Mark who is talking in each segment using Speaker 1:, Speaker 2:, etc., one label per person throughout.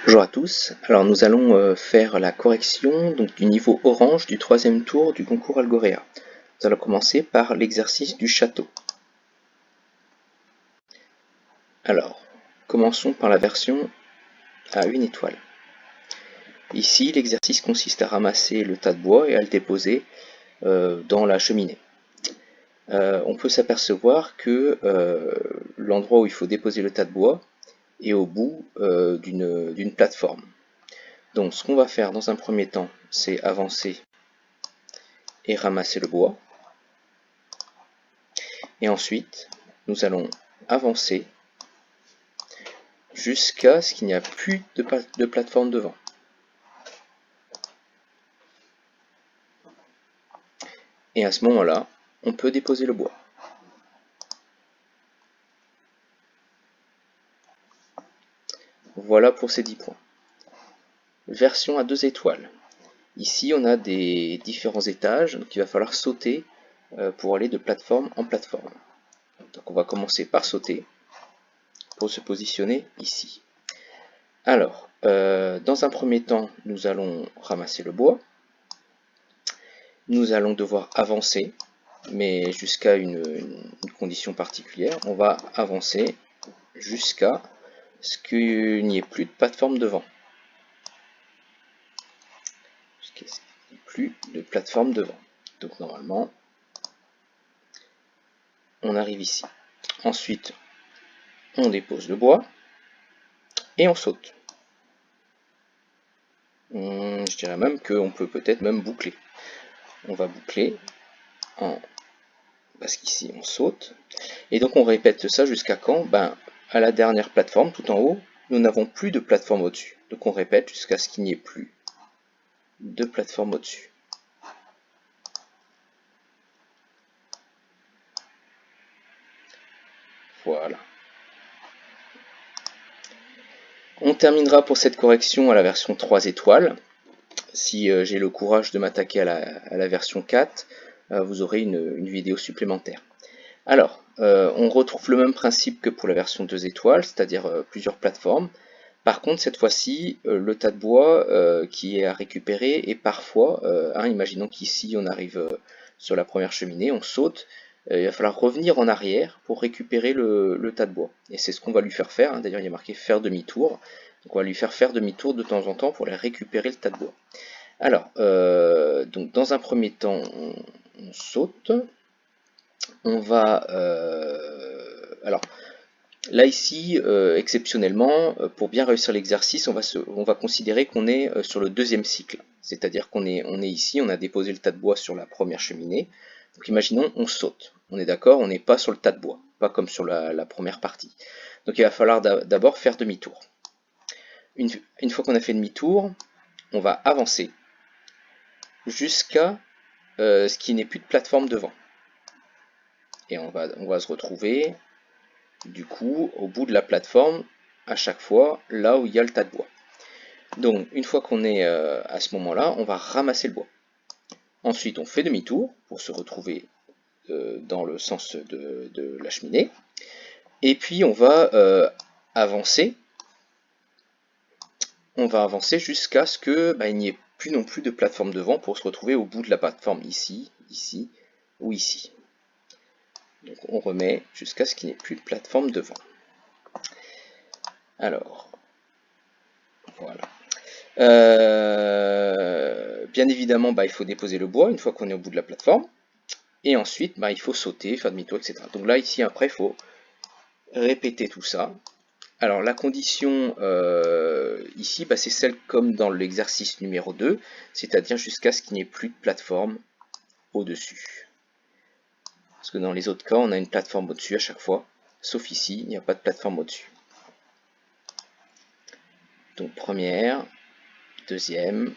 Speaker 1: Bonjour à tous, alors nous allons faire la correction donc, du niveau orange du troisième tour du concours Algorea. Nous allons commencer par l'exercice du château. Alors, commençons par la version à 1 étoile. Ici, l'exercice consiste à ramasser le tas de bois et à le déposer dans la cheminée. On peut s'apercevoir que l'endroit où il faut déposer le tas de bois est au bout d'une plateforme. Donc ce qu'on va faire dans un premier temps, c'est avancer et ramasser le bois. Et ensuite, nous allons avancer jusqu'à ce qu'il n'y a plus de plateforme devant. Et à ce moment-là, on peut déposer le bois. Voilà pour ces 10 points. Version à 2 étoiles. Ici, on a des différents étages, donc il va falloir sauter pour aller de plateforme en plateforme. Donc on va commencer par sauter pour se positionner ici. Alors, dans un premier temps, nous allons ramasser le bois. Nous allons devoir avancer, mais jusqu'à une condition particulière. On va avancer jusqu'à ce qu'il n'y ait plus de plateforme devant. Jusqu'à ce qu'il n'y ait plus de plateforme devant. Donc normalement, on arrive ici. Ensuite, on dépose le bois et on saute. Je dirais même qu'on peut peut-être même boucler. On va boucler parce qu'ici on saute. Et donc on répète ça jusqu'à quand? À la dernière plateforme, tout en haut, nous n'avons plus de plateforme au-dessus. Donc on répète jusqu'à ce qu'il n'y ait plus de plateforme au-dessus. Voilà. On terminera pour cette correction à la version 3 étoiles. Si j'ai le courage de m'attaquer à la version 4, vous aurez une vidéo supplémentaire. Alors, on retrouve le même principe que pour la version 2 étoiles, c'est-à-dire plusieurs plateformes. Par contre, cette fois-ci, le tas de bois qui est à récupérer est parfois, imaginons qu'ici on arrive sur la première cheminée, on saute, il va falloir revenir en arrière pour récupérer le tas de bois. Et c'est ce qu'on va lui faire faire, d'ailleurs il y a marqué faire demi-tour, donc on va lui faire demi-tour de temps en temps pour aller récupérer le tas de bois. Alors, donc dans un premier temps, on saute, on va... alors, là ici, exceptionnellement, pour bien réussir l'exercice, on va considérer qu'on est sur le deuxième cycle. C'est-à-dire qu'on est ici, on a déposé le tas de bois sur la première cheminée. Donc imaginons, on saute. On est d'accord, on n'est pas sur le tas de bois, pas comme sur la première partie. Donc il va falloir d'abord faire demi-tour. Une fois qu'on a fait demi-tour, on va avancer jusqu'à ce qu'il n'y ait plus de plateforme devant. Et on va se retrouver du coup au bout de la plateforme à chaque fois là où il y a le tas de bois. Donc une fois qu'on est à ce moment là, on va ramasser le bois. Ensuite on fait demi-tour pour se retrouver dans le sens de la cheminée, et puis on va avancer jusqu'à ce que il n'y ait plus non plus de plateforme devant pour se retrouver au bout de la plateforme ici, ici ou ici. Donc on remet jusqu'à ce qu'il n'y ait plus de plateforme devant. Alors, voilà. Bien évidemment, il faut déposer le bois une fois qu'on est au bout de la plateforme. Et ensuite, il faut sauter, faire demi-tour, etc. Donc là, ici, après, il faut répéter tout ça. Alors, la condition ici, c'est celle comme dans l'exercice numéro 2, c'est-à-dire jusqu'à ce qu'il n'y ait plus de plateforme au-dessus. Parce que dans les autres cas, on a une plateforme au-dessus à chaque fois, sauf ici, il n'y a pas de plateforme au-dessus. Donc première, deuxième,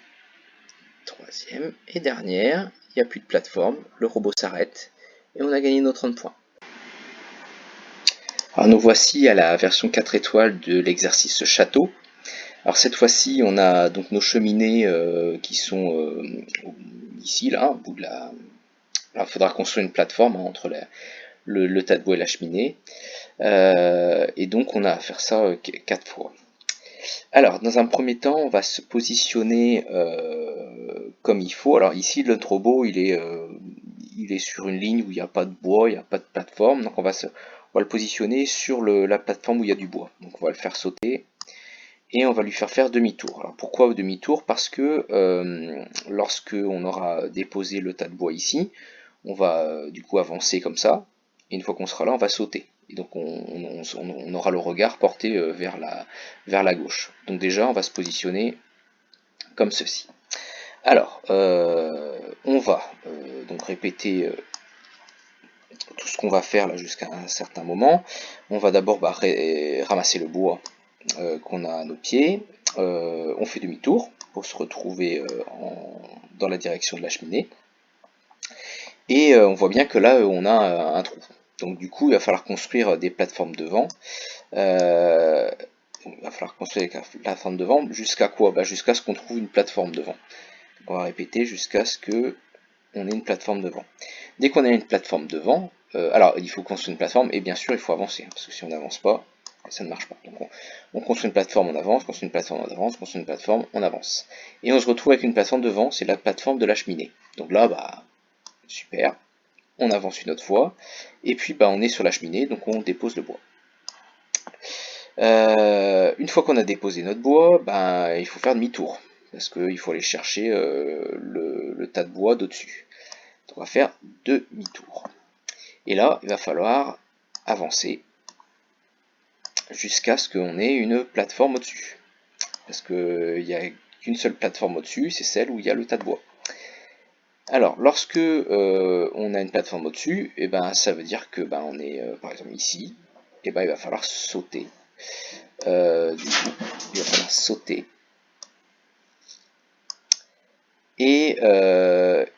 Speaker 1: troisième et dernière, il n'y a plus de plateforme, le robot s'arrête et on a gagné nos 30 points. Alors nous voici à la version 4 étoiles de l'exercice château. Alors cette fois-ci, on a donc nos cheminées qui sont ici, là, au bout de la... Alors il faudra construire une plateforme entre le tas de bois et la cheminée. Et donc on a à faire ça 4 fois. Alors, dans un premier temps, on va se positionner comme il faut. Alors ici, notre robot, il est sur une ligne où il n'y a pas de bois, il n'y a pas de plateforme. Donc on va le positionner sur la plateforme où il y a du bois. Donc on va le faire sauter et on va lui faire demi-tour. Alors pourquoi demi-tour? Parce que lorsque on aura déposé le tas de bois ici, on va du coup avancer comme ça. Et une fois qu'on sera là, on va sauter. Et donc on aura le regard porté vers la gauche. Donc déjà, on va se positionner comme ceci. Alors, on va donc répéter tout ce qu'on va faire là jusqu'à un certain moment. On va d'abord ramasser le bois qu'on a à nos pieds. On fait demi-tour pour se retrouver dans la direction de la cheminée. Et on voit bien que là, on a un trou. Donc du coup, il va falloir construire des plateformes devant. Il va falloir construire des plateformes devant. Jusqu'à quoi? Jusqu'à ce qu'on trouve une plateforme devant. On va répéter jusqu'à ce que on ait une plateforme devant. Dès qu'on a une plateforme devant, alors il faut construire une plateforme et bien sûr il faut avancer, hein, parce que si on n'avance pas, ça ne marche pas. Donc on construit une plateforme, on avance, construit une plateforme, on avance, construit une plateforme, on avance. Et on se retrouve avec une plateforme devant, c'est la plateforme de la cheminée. Donc là, super, on avance une autre fois, et puis on est sur la cheminée, donc on dépose le bois. Une fois qu'on a déposé notre bois, il faut faire demi-tour, parce qu'il faut aller chercher le tas de bois d'au-dessus. On va faire demi-tour. Et là, il va falloir avancer jusqu'à ce qu'on ait une plateforme au-dessus. Parce qu'il n'y a qu'une seule plateforme au-dessus, c'est celle où il y a le tas de bois. Alors, lorsque on a une plateforme au-dessus, ça veut dire que on est par exemple ici, et il va falloir sauter. Du coup, il va falloir sauter. Et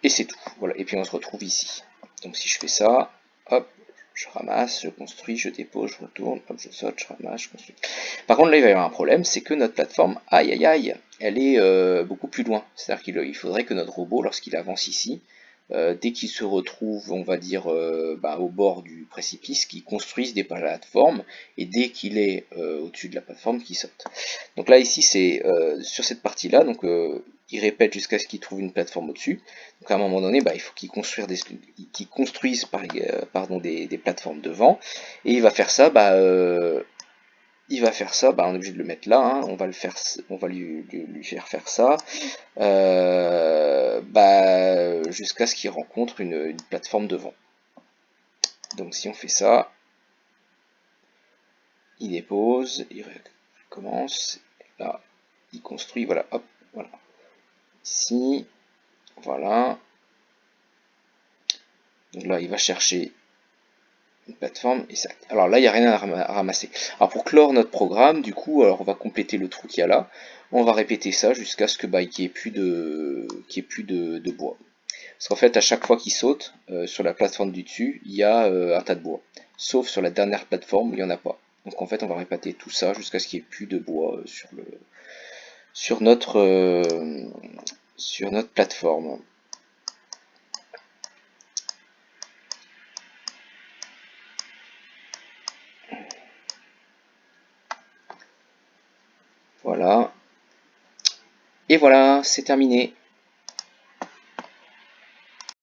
Speaker 1: c'est tout. Voilà. Et puis on se retrouve ici. Donc si je fais ça, hop, je ramasse, je construis, je dépose, je retourne, hop, je saute, je ramasse, je construis. Par contre là il va y avoir un problème, c'est que notre plateforme, aïe aïe aïe, elle est beaucoup plus loin. C'est-à-dire qu'il faudrait que notre robot, lorsqu'il avance ici, dès qu'il se retrouve, on va dire, au bord du précipice, qu'il construise des plateformes, et dès qu'il est au-dessus de la plateforme, qu'il saute. Donc là ici c'est sur cette partie-là, donc il répète jusqu'à ce qu'il trouve une plateforme au-dessus. Donc à un moment donné, il faut qu'il construise des plateformes devant, et il va faire ça, on est obligé de le mettre là, hein, on va lui faire ça, jusqu'à ce qu'il rencontre une plateforme devant. Donc si on fait ça, il dépose, il recommence, là, il construit, voilà, hop, voilà. Ici, voilà. Donc là, il va chercher une plateforme, et ça. Alors là, il n'y a rien à ramasser. Alors pour clore notre programme, du coup, alors on va compléter le trou qu'il y a là. On va répéter ça jusqu'à ce que qu'il n'y ait plus de bois. Parce qu'en fait, à chaque fois qu'il saute sur la plateforme du dessus, il y a un tas de bois. Sauf sur la dernière plateforme, il n'y en a pas. Donc en fait, on va répéter tout ça jusqu'à ce qu'il n'y ait plus de bois sur notre plateforme. Voilà. Et voilà, c'est terminé.